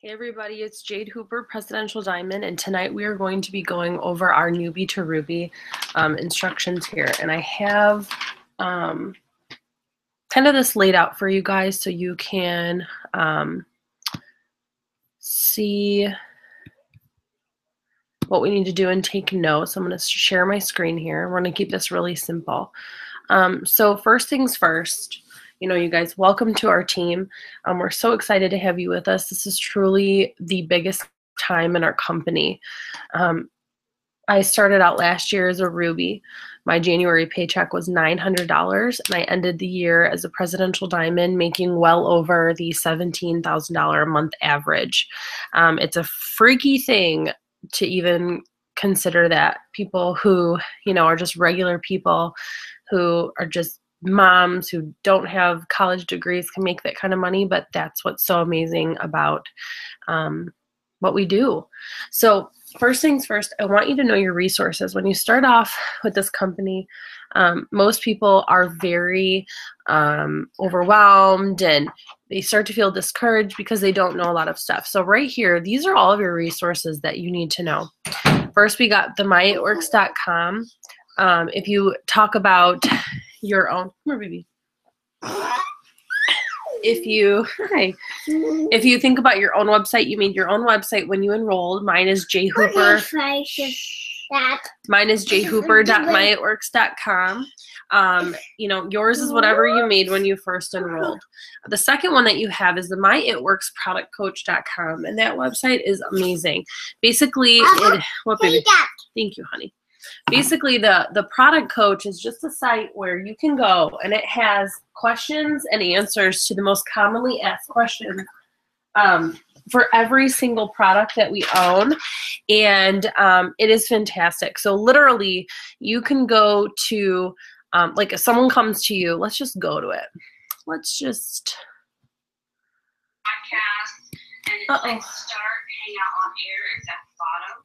Hey everybody, it's Jade Hooper, Presidential Diamond, and tonight we are going to be going over our newbie to Ruby instructions here. And I have kind of this laid out for you guys so you can see what we need to do and take notes. I'm going to share my screen here. We're going to keep this really simple. So first things first, you guys, welcome to our team. We're so excited to have you with us. This is truly the biggest time in our company. I started out last year as a Ruby. My January paycheck was $900, and I ended the year as a Presidential Diamond, making well over the $17,000 a month average. It's a freaky thing to even consider that. People who, are just regular people who are just moms who don't have college degrees can make that kind of money, but that's what's so amazing about what we do. So first things first, I want you to know your resources. When you start off with this company, most people are very overwhelmed and they start to feel discouraged because they don't know a lot of stuff. So right here, these are all of your resources that you need to know. First, we got the myitworks.com. If you talk about your own, come here, baby. If you think about your own website, you made your own website when you enrolled. Mine is jhooper. Mine is jhooper.myitworks.com. Yours is whatever you made when you first enrolled. The second one that you have is the myitworksproductcoach.com, and that website is amazing. Basically, thank you, honey. Basically, the product coach is just a site where you can go and it has questions and answers to the most commonly asked questions for every single product that we own. And it is fantastic. So literally, you can go to, like if someone comes to you, let's just go to it. Let's just. Podcast and it's like start, hang out on air, it's at the bottom.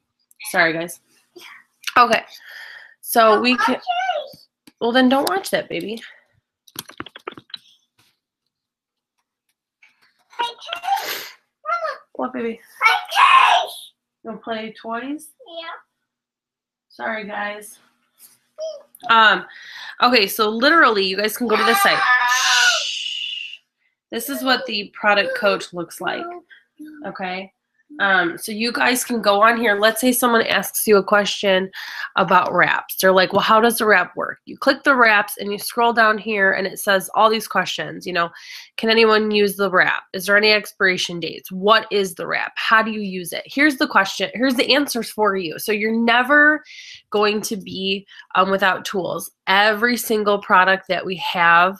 Sorry, guys. Okay, so we can, well then don't watch that, baby. What, baby? You want to play toys? Yeah. Sorry, guys. Okay, so literally you guys can go to the site. This is what the product coach looks like, okay? So you guys can go on here. Let's say someone asks you a question about wraps. They're like, well, how does the wrap work? You click the wraps and you scroll down here and it says all these questions. Can anyone use the wrap? Is there any expiration dates? What is the wrap? How do you use it? Here's the question. Here's the answers for you. So you're never going to be without tools. Every single product that we have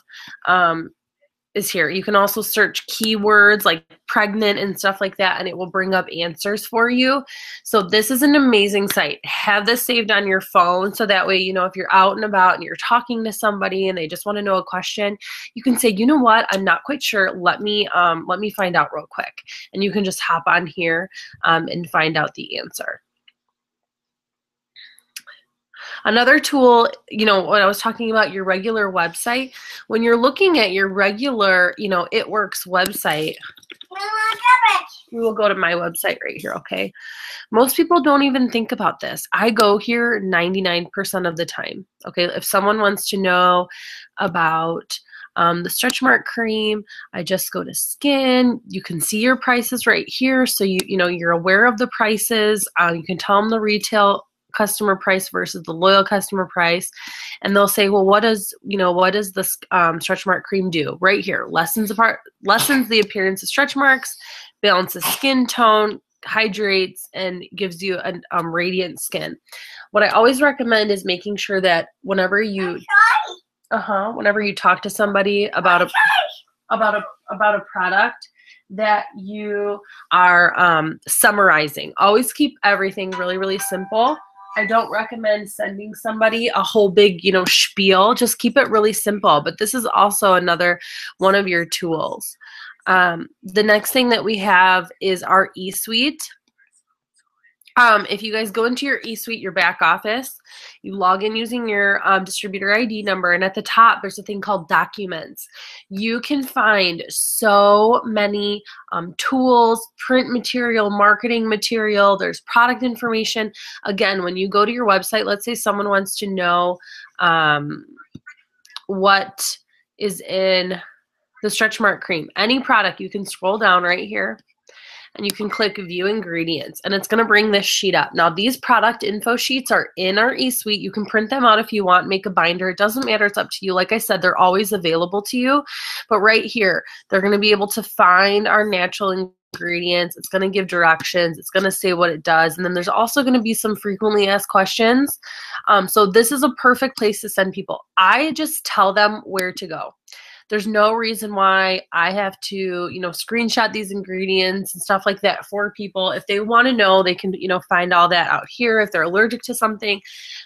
is here. You can also search keywords like pregnant and stuff like that, and it will bring up answers for you. So this is an amazing site. Have this saved on your phone so that way, if you're out and about and you're talking to somebody and they just want to know a question, you can say, you know what, I'm not quite sure. Let me find out real quick. And you can just hop on here and find out the answer. Another tool, when I was talking about your regular website, when you're looking at your regular, It Works website, we will go to my website right here, okay? Most people don't even think about this. I go here 99% of the time, okay? If someone wants to know about the stretch mark cream, I just go to skin. You can see your prices right here, so you're aware of the prices. You can tell them the retail customer price versus the loyal customer price, and they'll say, well, what does this stretch mark cream do? Right here, lessens the appearance of stretch marks, balances skin tone, hydrates, and gives you a radiant skin. What I always recommend is making sure that whenever you talk to somebody about a product, that you are summarizing. Always keep everything really, really simple. I don't recommend sending somebody a whole big, spiel. Just keep it really simple. But this is also another one of your tools. The next thing that we have is our eSuite. If you guys go into your eSuite, your back office, you log in using your distributor ID number, and at the top, there's a thing called Documents. You can find so many tools, print material, marketing material, there's product information. Again, when you go to your website, let's say someone wants to know what is in the stretch mark cream. Any product, you can scroll down right here, and you can click View Ingredients, and it's going to bring this sheet up. Now, these product info sheets are in our eSuite. You can print them out if you want, make a binder. It doesn't matter. It's up to you. Like I said, they're always available to you. But right here, they're going to be able to find our natural ingredients. It's going to give directions. It's going to say what it does. And then there's also going to be some frequently asked questions. So this is a perfect place to send people. I just tell them where to go. There's no reason why I have to, screenshot these ingredients and stuff like that for people. If they want to know, they can, find all that out here. If they're allergic to something,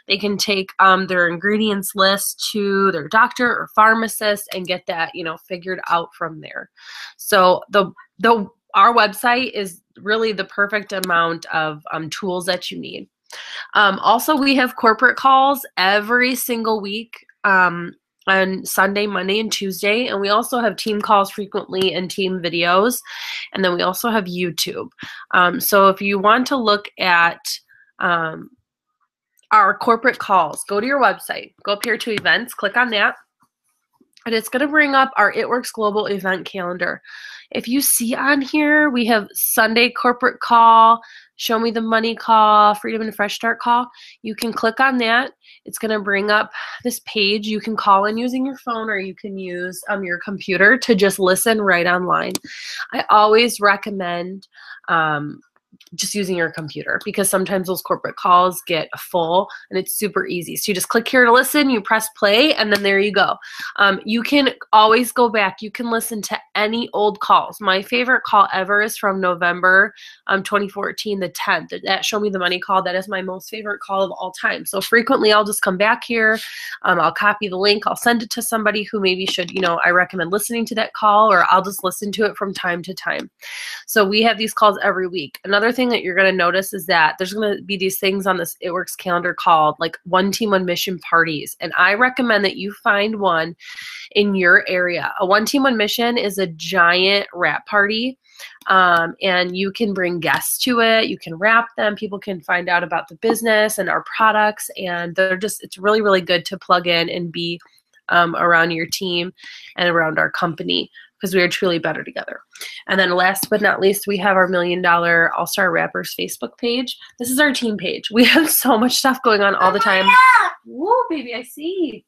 they can take their ingredients list to their doctor or pharmacist and get that, figured out from there. So our website is really the perfect amount of tools that you need. Also, we have corporate calls every single week. On Sunday, Monday, and Tuesday. And we also have team calls frequently and team videos. And then we also have YouTube. So if you want to look at our corporate calls, go to your website, go up here to events, click on that. And it's going to bring up our It Works Global event calendar. If you see on here, we have Sunday corporate call, Show Me the Money call, Freedom and Fresh Start call. You can click on that. It's going to bring up this page. You can call in using your phone, or you can use your computer to just listen right online. I always recommend just using your computer, because sometimes those corporate calls get full and it's super easy. So you just click here to listen, you press play, and then there you go. You can always go back. You can listen to any old calls. My favorite call ever is from November 2014, the 10th. That Show Me the Money call. That is my most favorite call of all time. So frequently I'll just come back here. I'll copy the link. I'll send it to somebody who maybe should, I recommend listening to that call, or I'll just listen to it from time to time. So we have these calls every week. Another thing that you're going to notice is that there's going to be these things on this It Works calendar called like One Team, One Mission parties. And I recommend that you find one in your area. A One Team, One Mission is a giant wrap party. And you can bring guests to it. You can wrap them. People can find out about the business and our products. And it's really, really good to plug in and be around your team and around our company, because we are truly better together. And then last but not least, we have our $1 Million All-Star Rappers Facebook page. This is our team page. We have so much stuff going on all the time. Whoa, baby, I see.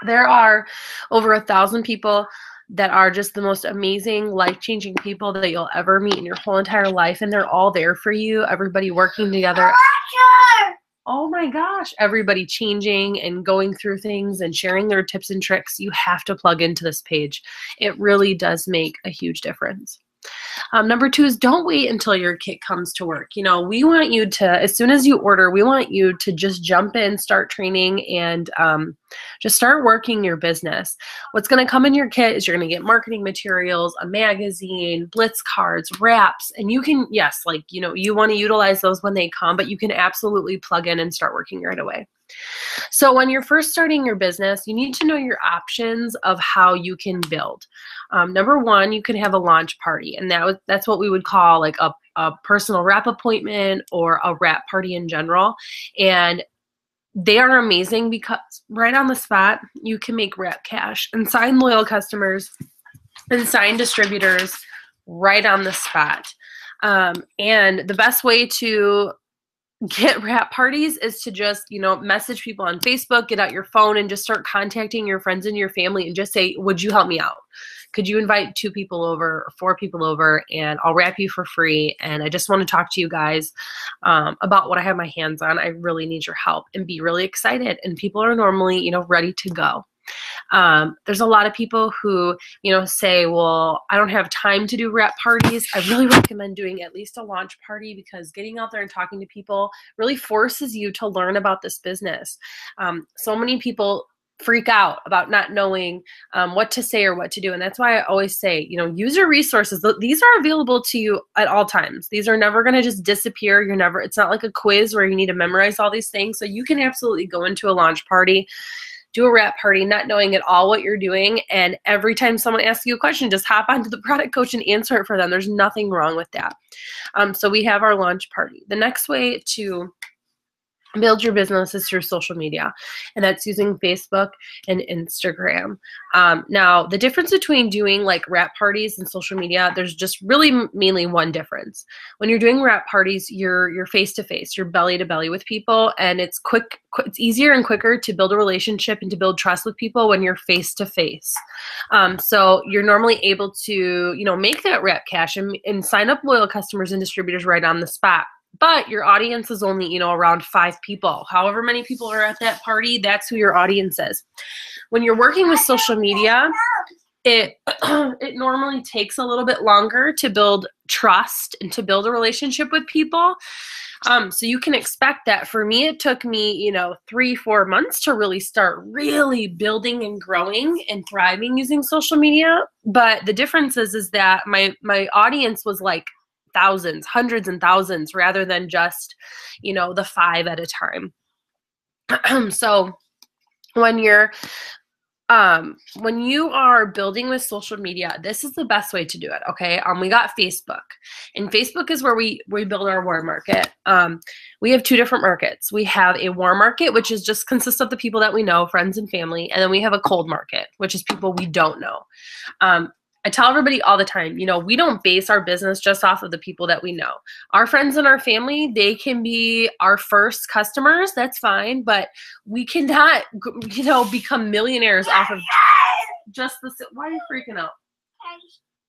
There are over 1,000 people that are just the most amazing, life-changing people that you'll ever meet in your whole entire life, and they're all there for you, everybody working together. Oh my gosh, everybody changing and going through things and sharing their tips and tricks. You have to plug into this page. It really does make a huge difference. Number 2 is don't wait until your kit comes to work. We want you to, as soon as you order, we want you to just jump in, start training, and just start working your business. What's going to come in your kit is you're going to get marketing materials, a magazine, blitz cards, wraps, and you can, yes, you want to utilize those when they come, but you can absolutely plug in and start working right away. So when you're first starting your business, you need to know your options of how you can build. Number 1, you can have a launch party, and that's what we would call like a personal wrap appointment or a wrap party in general. And they are amazing because right on the spot, you can make wrap cash and sign loyal customers and sign distributors right on the spot. And the best way to get wrap parties is to just, message people on Facebook, get out your phone, and just start contacting your friends and your family and just say, would you help me out? Could you invite 2 people over or 4 people over, and I'll wrap you for free? And I just want to talk to you guys about what I have my hands on. I really need your help, and be really excited. And people are normally, ready to go. There's a lot of people who, say, well, I don't have time to do wrap parties. I really recommend doing at least a launch party, because getting out there and talking to people really forces you to learn about this business. So many people freak out about not knowing what to say or what to do. And that's why I always say, you know, use your resources. These are available to you at all times. These are never going to just disappear. It's not like a quiz where you need to memorize all these things. So you can absolutely go into a launch party, do a wrap party, not knowing at all what you're doing. And every time someone asks you a question, just hop onto the product coach and answer it for them. There's nothing wrong with that. So we have our launch party. The next way to build your business is through social media, and that's using Facebook and Instagram. Now, the difference between doing like wrap parties and social media, there's just really mainly one difference. When you're doing wrap parties, you're face to face, you're belly to belly with people, and it's it's easier and quicker to build a relationship and to build trust with people when you're face to face. So you're normally able to, you know, make that wrap cash and sign up loyal customers and distributors right on the spot. But your audience is only, you know, around 5 people. However many people are at that party, that's who your audience is. When you're working with social media, it normally takes a little bit longer to build trust and to build a relationship with people. So you can expect that. For me, it took me, you know, 3-4 months to really start building and growing and thriving using social media. But the difference is that my audience was like thousands, hundreds and thousands, rather than just, you know, the 5 at a time. So when you are building with social media, this is the best way to do it. Okay. We got Facebook, and Facebook is where we build our warm market. We have 2 different markets. We have a warm market, which is just consists of the people that we know, friends and family. And then we have a cold market, which is people we don't know. I tell everybody all the time, you know, we don't base our business just off of the people that we know. Our friends and our family, they can be our first customers. That's fine. But we cannot, you know, become millionaires off of just the, why are you freaking out?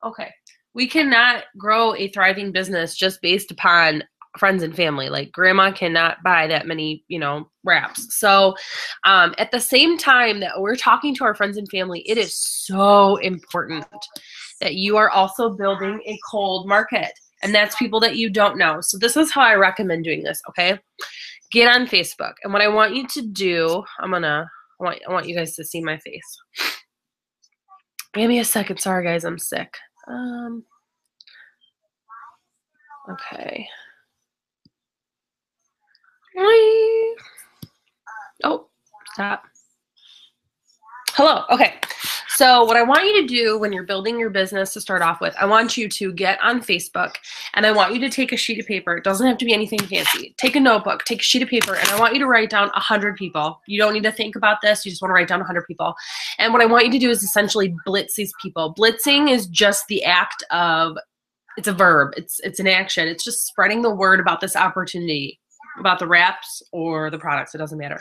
Okay. We cannot grow a thriving business just based upon friends and family. Like grandma cannot buy that many, you know, wraps. So at the same time that we're talking to our friends and family, it is so important that you are also building a cold market, and that's people that you don't know. So this is how I recommend doing this. Okay. Get on Facebook. And what I want you to do, I want you guys to see my face. Give me a second. Sorry guys, I'm sick. Okay. Oh, stop. Hello. Okay. So what I want you to do when you're building your business to start off with, I want you to get on Facebook, and I want you to take a sheet of paper. It doesn't have to be anything fancy. Take a notebook, take a sheet of paper, and I want you to write down 100 people. You don't need to think about this. You just want to write down 100 people. And what I want you to do is essentially blitz these people. Blitzing is just the act of, it's a verb. It's an action. It's just spreading the word about this opportunity, about the wraps or the products. It doesn't matter.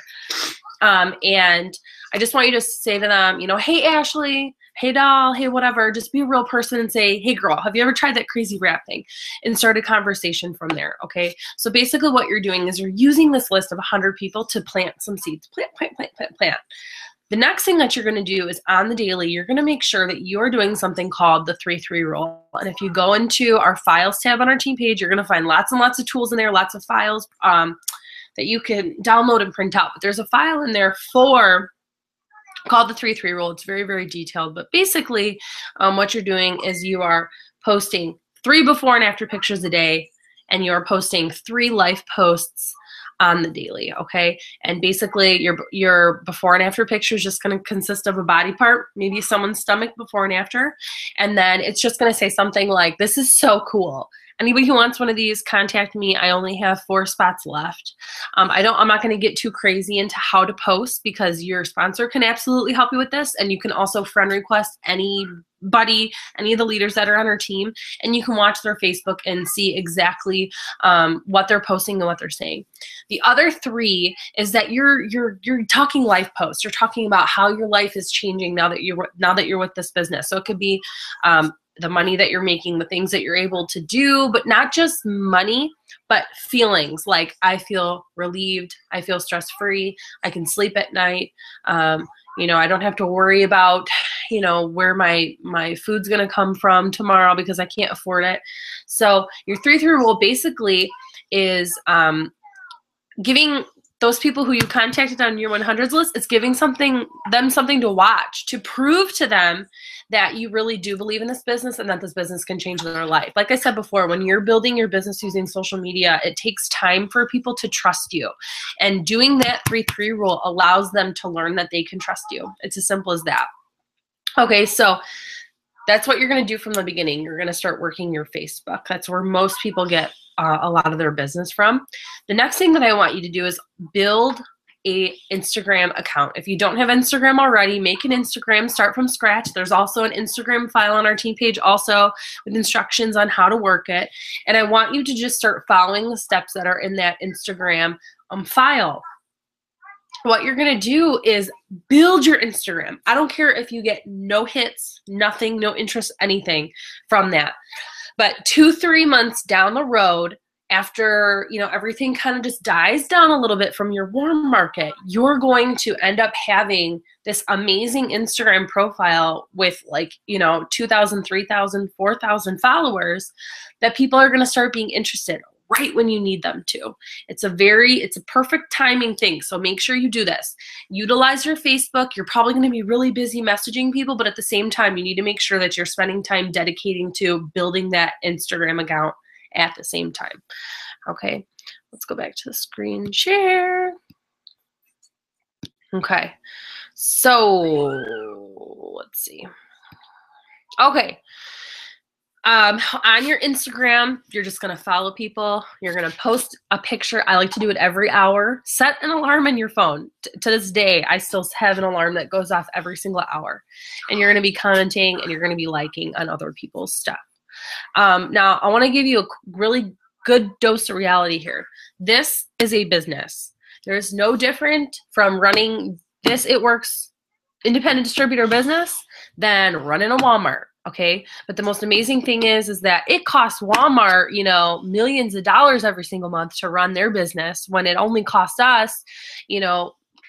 And I just want you to say to them, you know, hey, Ashley, hey, doll, hey, whatever. Just be a real person and say, hey, girl, have you ever tried that crazy wrap thing? And start a conversation from there, okay? So basically what you're doing is you're using this list of 100 people to plant some seeds. Plant. The next thing that you're going to do is on the daily, you're going to make sure that you're doing something called the 3-3 rule. And if you go into our files tab on our team page, you're going to find lots and lots of tools in there, lots of files that you can download and print out. But there's a file in there called the 3-3 rule. It's very, very detailed. But basically what you're doing is you are posting 3 before and after pictures a day, and you're posting 3 life posts on the daily, okay? And basically your before and after picture is just going to consist of a body part, maybe someone's stomach before and after, and then it's just going to say something like, this is so cool. Anybody who wants one of these, contact me. I only have 4 spots left. I'm not going to get too crazy into how to post, because your sponsor can absolutely help you with this, and you can also friend request anybody, any of the leaders that are on our team, and you can watch their Facebook and see exactly what they're posting and what they're saying. The other 3 is that you're talking life posts. You're talking about how your life is changing now that you're with this business. So it could be the money that you're making, the things that you're able to do, but not just money, but feelings like, I feel relieved, I feel stress-free, I can sleep at night, you know, I don't have to worry about, you know, where my food's gonna come from tomorrow because I can't afford it. So your 3-3 rule basically is giving those people who you contacted on your 100s list, it's giving them something to watch, to prove to them that you really do believe in this business and that this business can change their life. Like I said before, when you're building your business using social media, it takes time for people to trust you. And doing that 3-3 rule allows them to learn that they can trust you. It's as simple as that. Okay, so that's what you're going to do from the beginning. You're going to start working your Facebook. That's where most people get a lot of their business from. The next thing that I want you to do is build a Instagram account. If you don't have Instagram already, make an Instagram, start from scratch. There's also an Instagram file on our team page also with instructions on how to work it. And I want you to just start following the steps that are in that Instagram file. What you're going to do is build your Instagram. I don't care if you get no hits, nothing, no interest, anything from that. But 2-3 months down the road, after everything kind of just dies down a little bit from your warm market, you're going to end up having this amazing Instagram profile with 2,000, 3,000, 4,000 followers that people are going to start being interested right when you need them to. It's a perfect timing thing. So make sure you do this. Utilize your Facebook. You're probably going to be really busy messaging people, but at the same time, you need to make sure that you're spending time dedicating to building that Instagram account at the same time. Okay, let's go back to the screen share. Okay, so let's see. Okay. On your Instagram, you're just going to follow people. You're going to post a picture. I like to do it every hour. Set an alarm in your phone. To this day, I still have an alarm that goes off every single hour. And you're going to be commenting and you're going to be liking on other people's stuff. Now, I want to give you a really good dose of reality here. This is a business. There's no different from running this It Works independent distributor business than running a Walmart. Okay, but the most amazing thing is that it costs Walmart, millions of dollars every single month to run their business when it only costs us, a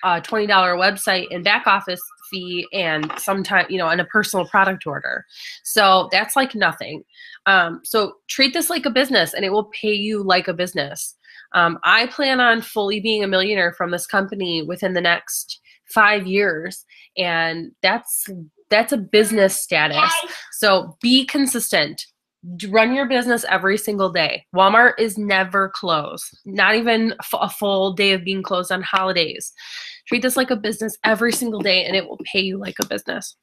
$20 website and back office fee and sometimes, and a personal product order. So that's like nothing. So treat this like a business and it will pay you like a business. I plan on fully being a millionaire from this company within the next 5 years, and that's a business status. So be consistent. Run your business every single day. Walmart is never closed, not even a full day of being closed on holidays. Treat this like a business every single day, and it will pay you like a business.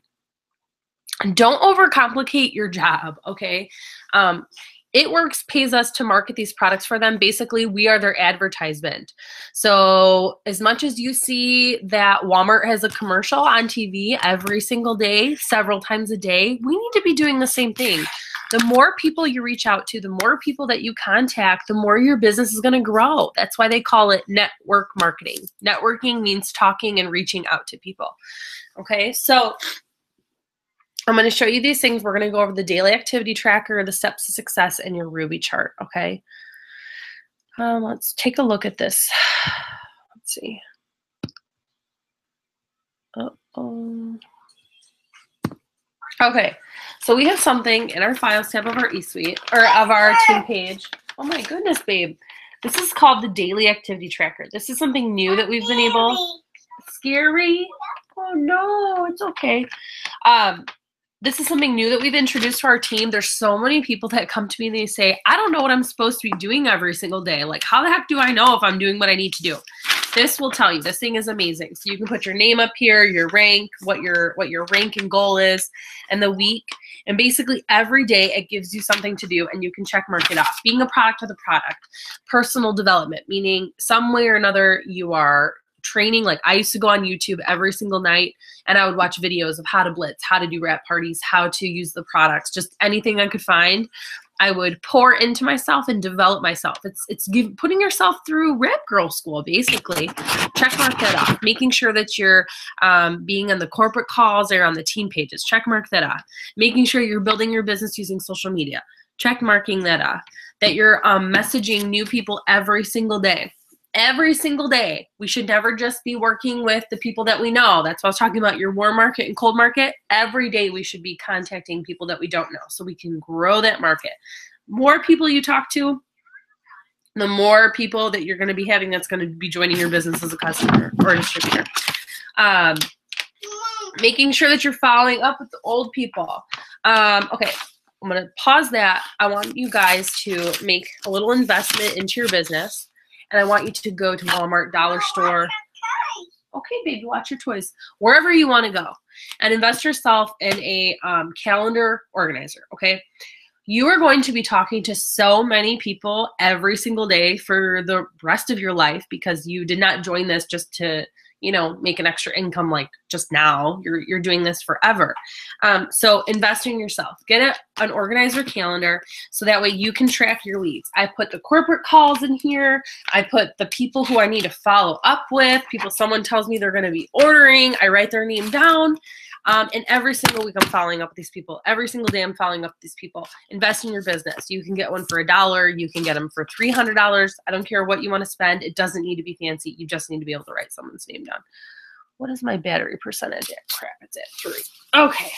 Don't overcomplicate your job, okay? It Works pays us to market these products for them. Basically, we are their advertisement. So as much as you see that Walmart has a commercial on TV every single day, several times a day, we need to be doing the same thing. The more people you reach out to, the more people that you contact, the more your business is going to grow. That's why they call it network marketing. Networking means talking and reaching out to people. Okay, so I'm going to show you these things. We're going to go over the daily activity tracker, the steps to success, and your Ruby chart, okay? Let's take a look at this. Let's see. Okay, so we have something in our files tab of our eSuite, or of our team page. Oh my goodness, babe. This is called the daily activity tracker. This is something new that we've been able. Scary? Oh no, it's okay. This is something new that we've introduced to our team. There's so many people that come to me and they say, I don't know what I'm supposed to be doing every single day. Like, how the heck do I know if I'm doing what I need to do? This will tell you. This thing is amazing. So you can put your name up here, your rank, what your rank and goal is, and the week. And basically every day it gives you something to do and you can check mark it off. Being a product of the product. Personal development, meaning some way or another you are training. Like I used to go on YouTube every single night and I would watch videos of how to blitz, how to do wrap parties, how to use the products, just anything I could find. I would pour into myself and develop myself. It's putting yourself through Rap Girl School, basically. Check mark that off. Making sure that you're being on the corporate calls or on the team pages. Check mark that off. Making sure you're building your business using social media. Check marking that off. That you're messaging new people every single day. Every single day. We should never just be working with the people that we know. That's what I was talking about, your warm market and cold market. Every day we should be contacting people that we don't know so we can grow that market. More people you talk to, the more people that you're going to be having that's going to be joining your business as a customer or a distributor. Making sure that you're following up with the old people. Okay, I'm going to pause that. I want you guys to make a little investment into your business, and I want you to go to Walmart, Dollar Store. Okay, baby, watch your toys. Wherever you want to go, and invest yourself in a calendar organizer, okay? You are going to be talking to so many people every single day for the rest of your life because you did not join this just to, you know, make an extra income like just now. You're doing this forever. So invest in yourself. Get an organizer calendar so that way you can track your leads. I put the corporate calls in here. I put the people who I need to follow up with, someone tells me they're going to be ordering. I write their name down. And every single week I'm following up with these people. Every single day I'm following up with these people. Invest in your business. You can get one for $1. You can get them for $300. I don't care what you want to spend. It doesn't need to be fancy. You just need to be able to write someone's name down. What is my battery percentage at? Crap, it's at 3. Okay.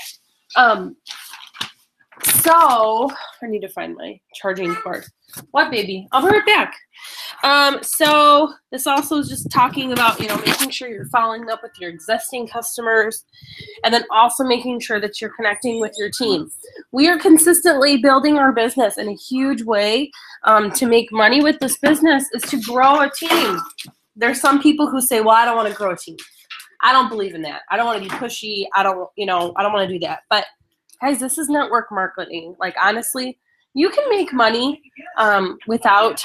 So I need to find my charging cord. What, baby? I'll be right back. So this also is just talking about, you know, making sure you're following up with your existing customers and then also making sure that you're connecting with your team. We are consistently building our business in a huge way. To make money with this business is to grow a team. There's some people who say, well, I don't want to grow a team. I don't believe in that. I don't want to be pushy. I don't want to do that. But guys, this is network marketing. Like, honestly, you can make money without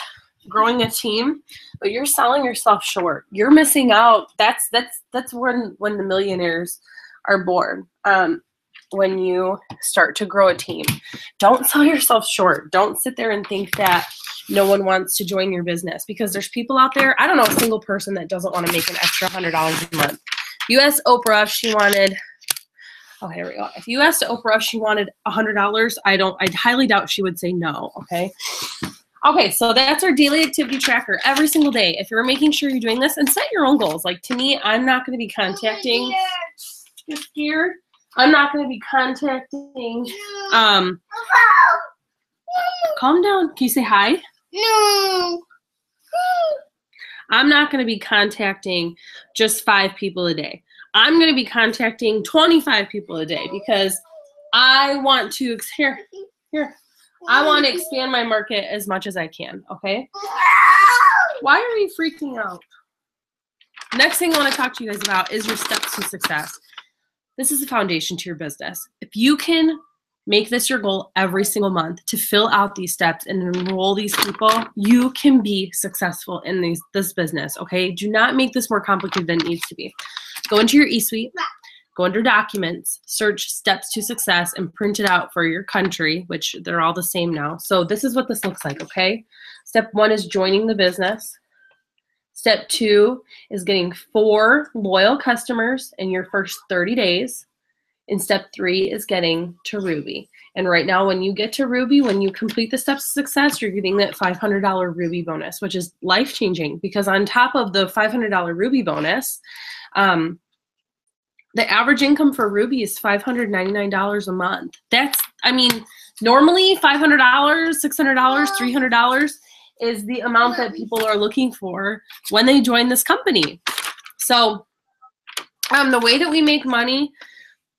growing a team, but you're selling yourself short. You're missing out. That's when the millionaires are born. When you start to grow a team, don't sell yourself short. Don't sit there and think that no one wants to join your business, because there's people out there. I don't know a single person that doesn't want to make an extra $100 a month. You asked Oprah if she wanted. Oh, here we go. If you asked Oprah if she wanted $100, I highly doubt she would say no. Okay. Okay, so that's our daily activity tracker every single day. If you're making sure you're doing this, and set your own goals. Like, to me, I'm not going to be contacting. You're scared? I'm not going to be contacting. Calm down. Can you say hi? No. I'm not going to be contacting just 5 people a day. I'm going to be contacting 25 people a day because I want to I want to expand my market as much as I can, okay? Why are you freaking out? Next thing I want to talk to you guys about is your steps to success. This is the foundation to your business. If you can make this your goal every single month to fill out these steps and enroll these people, you can be successful in this business, okay? Do not make this more complicated than it needs to be. Go into your eSuite, go under Documents, search Steps to Success, and print it out for your country, which they're all the same now. So this is what this looks like, okay? Step 1 is joining the business. Step 2 is getting 4 loyal customers in your first 30 days. And step 3 is getting to Ruby. And right now, when you get to Ruby, when you complete the steps to success, you're getting that $500 Ruby bonus, which is life-changing, because on top of the $500 Ruby bonus, the average income for Ruby is $599 a month. That's, I mean, normally $500, $600, $300 is the amount that people are looking for when they join this company. So the way that we make money,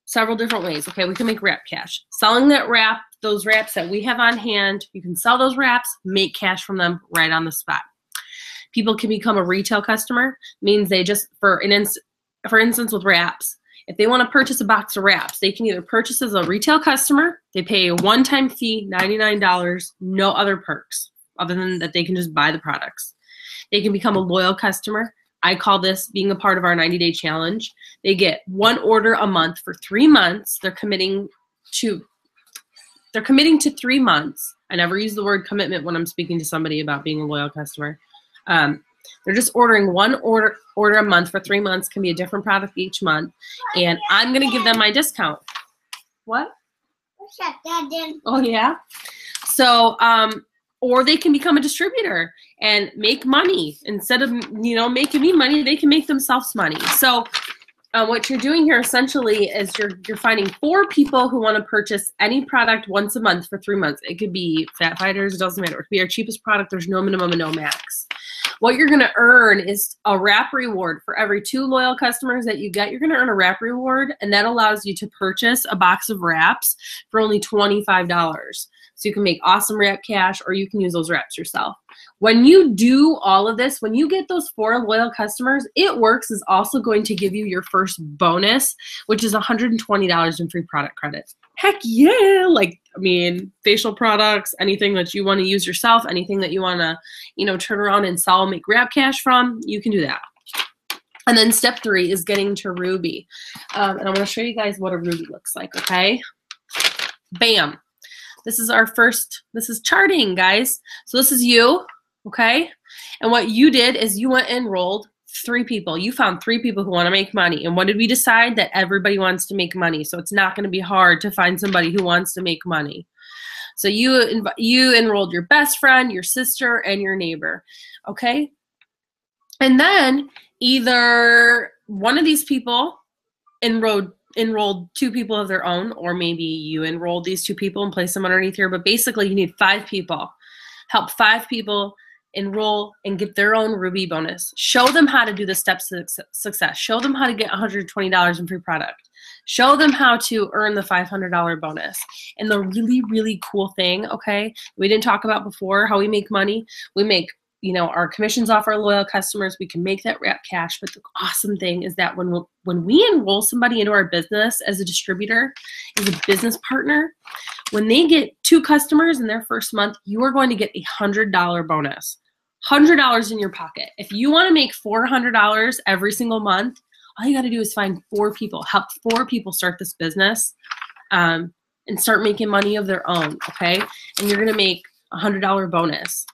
several different ways. Okay, we can make wrap cash. Selling those wraps that we have on hand, you can sell those wraps, make cash from them right on the spot. People can become a retail customer, means they just, for instance with wraps, if they want to purchase a box of wraps, they can either purchase as a retail customer, they pay a one-time fee, $99, no other perks, other than that they can just buy the products. They can become a loyal customer. I call this being a part of our 90-day challenge. They get 1 order a month for 3 months. They're committing to 3 months. I never use the word commitment when I'm speaking to somebody about being a loyal customer. They're just ordering 1 order a month for 3 months, can be a different product each month. And I'm going to give them my discount. What? Oh, yeah? So, or they can become a distributor and make money. Instead of, making me money, they can make themselves money. So what you're doing here essentially is you're finding 4 people who want to purchase any product once a month for 3 months. It could be Fat Fighters, it doesn't matter. It could be our cheapest product. There's no minimum and no max. What you're going to earn is a wrap reward. For every 2 loyal customers that you get, you're going to earn a wrap reward, and that allows you to purchase a box of wraps for only $25. So you can make awesome wrap cash, or you can use those wraps yourself. When you do all of this, when you get those 4 loyal customers, It Works is also going to give you your first bonus, which is $120 in free product credit. Heck yeah! Like, I mean, facial products, anything that you want to use yourself, anything that you want to, you know, turn around and sell, make wrap cash from, you can do that. And then step 3 is getting to Ruby. And I'm going to show you guys what a Ruby looks like, okay? Bam. This is our first, this is charting, guys. So this is you, okay? And what you did is you went and enrolled 3 people. You found 3 people who want to make money. And what did we decide? That everybody wants to make money. So it's not going to be hard to find somebody who wants to make money. So you enrolled your best friend, your sister, and your neighbor, okay? And then either one of these people enrolled 2 people of their own, or maybe you enrolled these 2 people and placed them underneath here. But basically, you need 5 people. Help 5 people enroll and get their own Ruby bonus. Show them how to do the steps to success. Show them how to get $120 in free product. Show them how to earn the $500 bonus. And the really, really cool thing, okay, we didn't talk about before how we make money. We make, you know, our commissions off our loyal customers. We can make that wrap cash. But the awesome thing is that when we enroll somebody into our business as a distributor, as a business partner, when they get 2 customers in their first month, you are going to get a $100 bonus. $100 in your pocket. If you want to make $400 every single month, all you got to do is find 4 people, help 4 people start this business, and start making money of their own, okay? And you're going to make a $100 bonus.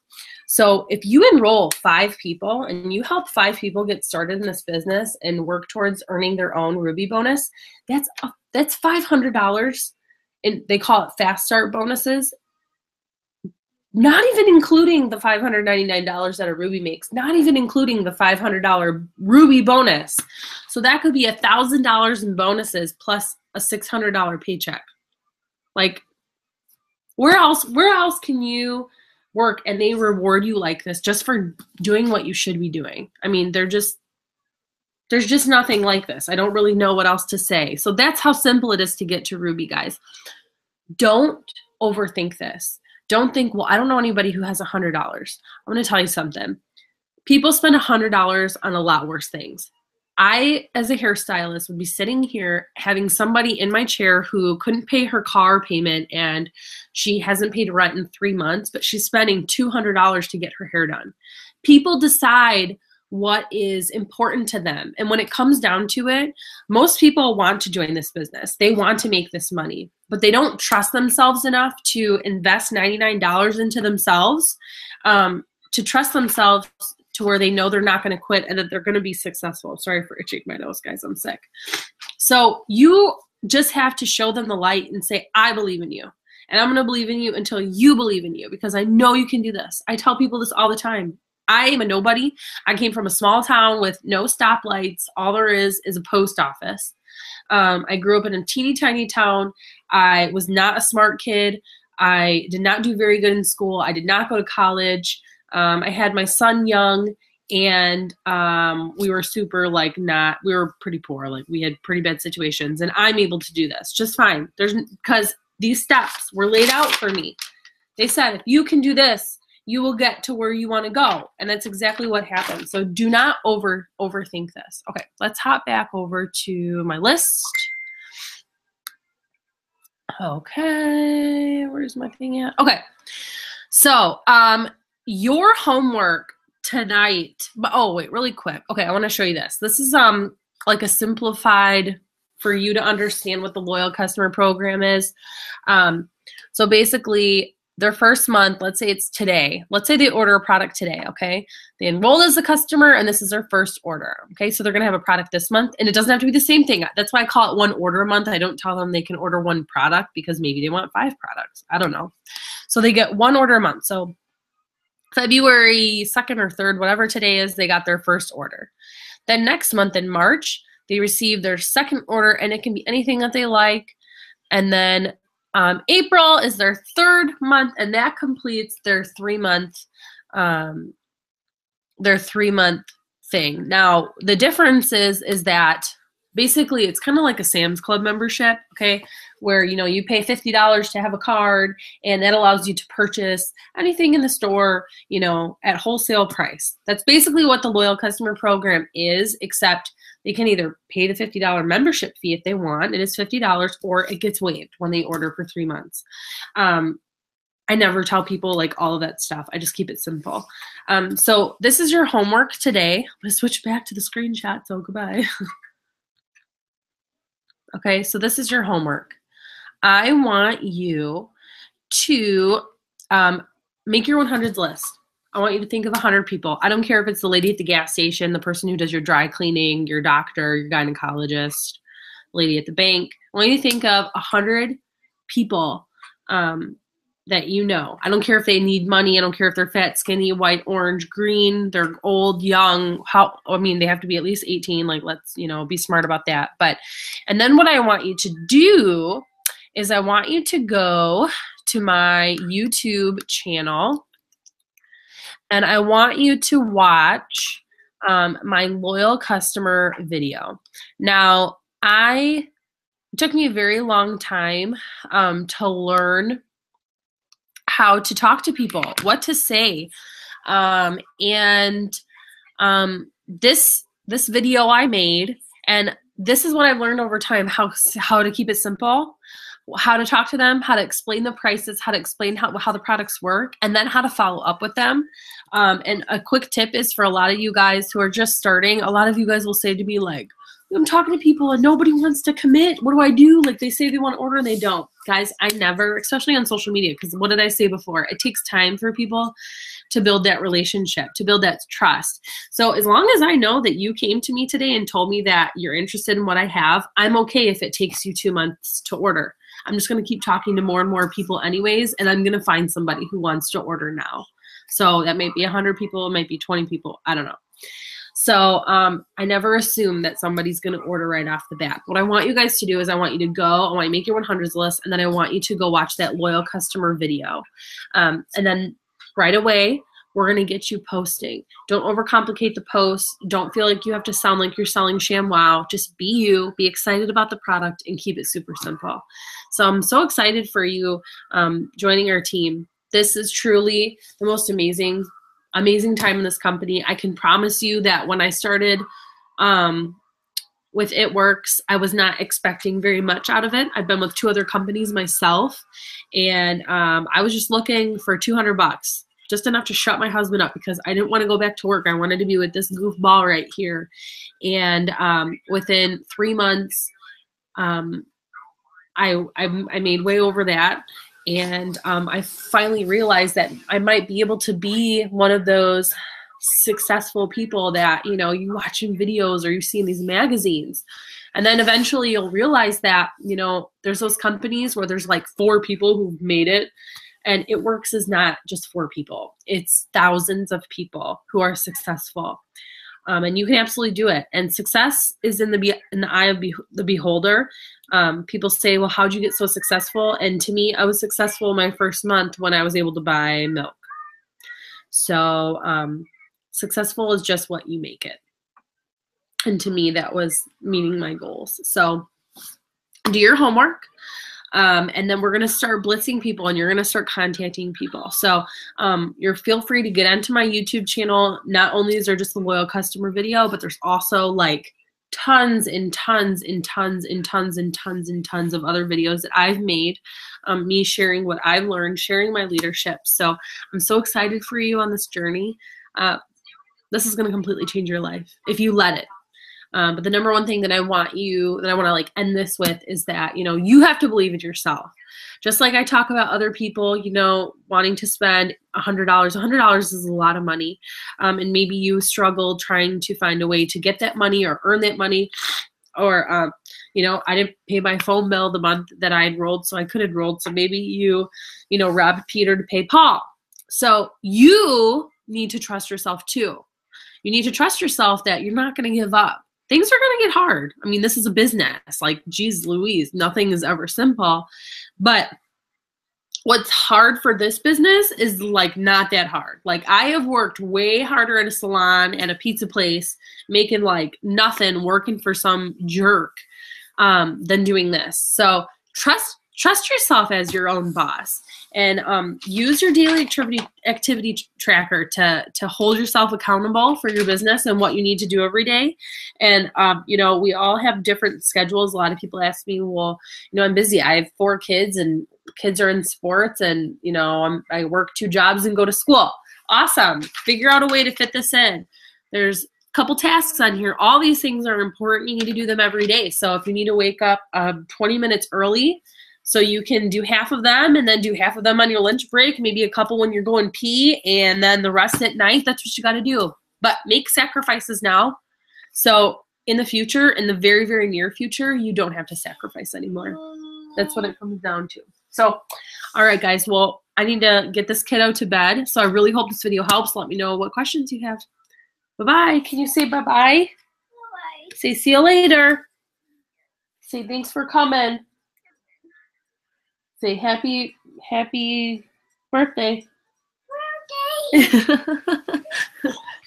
So if you enroll 5 people and you help 5 people get started in this business and work towards earning their own Ruby bonus, that's $500. And they call it fast start bonuses. Not even including the $599 that a Ruby makes, not even including the $500 Ruby bonus. So that could be $1,000 in bonuses plus a $600 paycheck. Like, where else can you work and they reward you like this just for doing what you should be doing? I mean, there's just nothing like this. I don't really know what else to say. So that's how simple it is to get to Ruby, guys. Don't overthink this. Don't think, well, I don't know anybody who has $100. I'm going to tell you something. People spend $100 on a lot worse things. I, as a hairstylist, would be sitting here having somebody in my chair who couldn't pay her car payment and she hasn't paid rent in 3 months, but she's spending $200 to get her hair done. People decide what is important to them. And when it comes down to it, most people want to join this business. They want to make this money, but they don't trust themselves enough to invest $99 into themselves, to trust themselves to where they know they're not going to quit and that they're going to be successful. Sorry for itching my nose, guys. I'm sick. So you just have to show them the light and say, I believe in you. And I'm going to believe in you until you believe in you, because I know you can do this. I tell people this all the time. I am a nobody. I came from a small town with no stoplights. All there is a post office. I grew up in a teeny tiny town. I was not a smart kid. I did not do very good in school. I did not go to college. I had my son young, and we were super we were pretty poor. Like, we had pretty bad situations, and I'm able to do this just fine. Because these steps were laid out for me. They said, if you can do this, you will get to where you want to go. And that's exactly what happened. So do not overthink this. Okay, let's hop back over to my list. Okay, where's my thing at? Okay, so your homework tonight, oh wait, really quick. Okay, I want to show you this. This is like a simplified for you to understand what the loyal customer program is. So basically, their first month, let's say it's today. Let's say they order a product today, okay? They enrolled as a customer, and this is their first order, okay? So they're going to have a product this month, and it doesn't have to be the same thing. That's why I call it 1 order a month. I don't tell them they can order 1 product because maybe they want 5 products. I don't know. So they get 1 order a month. So February 2nd or 3rd, whatever today is, they got their first order. Then next month in March, they receive their second order, and it can be anything that they like. And then April is their third month, and that completes their 3-month thing. Now, the difference is that basically it's kind of like a Sam's Club membership, okay, where, you know, you pay $50 to have a card, and that allows you to purchase anything in the store, you know, at wholesale price. That's basically what the loyal customer program is, except they can either pay the $50 membership fee if they want, it is $50, or it gets waived when they order for 3 months. I never tell people like all of that stuff. I just keep it simple. So this is your homework today. I'm gonna switch back to the screenshot, so goodbye. Okay, so this is your homework. I want you to make your 100s list. I want you to think of 100 people. I don't care if it's the lady at the gas station, the person who does your dry cleaning, your doctor, your gynecologist, lady at the bank. I want you to think of 100 people that you know. I don't care if they need money. I don't care if they're fat, skinny, white, orange, green, they're old, young. They have to be at least 18. Like, let's, you know, be smart about that. And then what I want you to do is I want you to go to my YouTube channel, and I want you to watch my loyal customer video. Now, it took me a very long time to learn how to talk to people, what to say. This video I made, and this is what I've learned over time, how to keep it simple, how to talk to them, how to explain the prices, how to explain how the products work, and then how to follow up with them. And a quick tip is for a lot of you guys who are just starting, a lot of you guys will say to me like, I'm talking to people and nobody wants to commit. What do I do? Like, they say they want to order and they don't. Guys, I never, especially on social media, because what did I say before? It takes time for people to build that relationship, to build that trust. So as long as I know that you came to me today and told me that you're interested in what I have, I'm okay if it takes you 2 months to order. I'm just going to keep talking to more and more people anyways, and I'm going to find somebody who wants to order now. So that might be 100 people, it might be 20 people, I don't know. So I never assume that somebody's going to order right off the bat. What I want you guys to do is I want you to go, I want you to make your 100s list, and then I want you to go watch that loyal customer video. And then right away, we're going to get you posting. Don't overcomplicate the post. Don't feel like you have to sound like you're selling ShamWow. Just be you, be excited about the product, and keep it super simple. So I'm so excited for you joining our team. This is truly the most amazing time in this company. I can promise you that when I started with It Works, I was not expecting very much out of it. I've been with 2 other companies myself, and I was just looking for $200, just enough to shut my husband up because I didn't want to go back to work. I wanted to be with this goofball right here. And within 3 months, I made way over that. And I finally realized that I might be able to be one of those successful people that, you know, you watch in videos or you see in these magazines. And then eventually you'll realize that, you know, there's those companies where there's like 4 people who've made it. And It Works is not just 4 people. It's thousands of people who are successful. And you can absolutely do it. And success is in the eye of the beholder. People say, well, how'd you get so successful? And to me, I was successful my first month when I was able to buy milk. So successful is just what you make it. And to me, that was meeting my goals. So do your homework. And then we're going to start blitzing people, and you're going to start contacting people. So feel free to get onto my YouTube channel. Not only is there just the loyal customer video, but there's also like tons and tons and tons and tons and tons and tons of other videos that I've made, me sharing what I've learned, sharing my leadership. So I'm so excited for you on this journey. This is going to completely change your life if you let it. But the number one thing that I want to like end this with is that, you know, you have to believe in yourself. Just like I talk about other people, you know, wanting to spend $100. $100 is a lot of money. And maybe you struggle trying to find a way to get that money or earn that money. Or, you know, I didn't pay my phone bill the month that I enrolled, so I could enroll. So maybe you robbed Peter to pay Paul. So you need to trust yourself too. You need to trust yourself that you're not going to give up. things are going to get hard. I mean, this is a business. Like, geez Louise, nothing is ever simple. But what's hard for this business is like not that hard. Like, I have worked way harder at a salon and a pizza place, making like nothing, working for some jerk, than doing this. So trust yourself as your own boss, and use your daily activity tracker to hold yourself accountable for your business and what you need to do every day. And you know, we all have different schedules. A lot of people ask me, well, you know, I'm busy. I have 4 kids, and kids are in sports, and you know, I work 2 jobs and go to school. Awesome. Figure out a way to fit this in. There's a couple tasks on here. All these things are important. You need to do them every day. So if you need to wake up 20 minutes early, so you can do half of them and then do half of them on your lunch break, maybe a couple when you're going pee, and then the rest at night, that's what you got to do. But make sacrifices now. So in the future, in the very, very near future, you don't have to sacrifice anymore. That's what it comes down to. So, all right, guys. Well, I need to get this kiddo to bed. So I really hope this video helps. Let me know what questions you have. Bye-bye. Can you say bye-bye? Bye-bye. Say see you later. Say thanks for coming. Say happy birthday.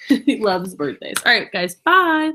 He loves birthdays. All right, guys. Bye.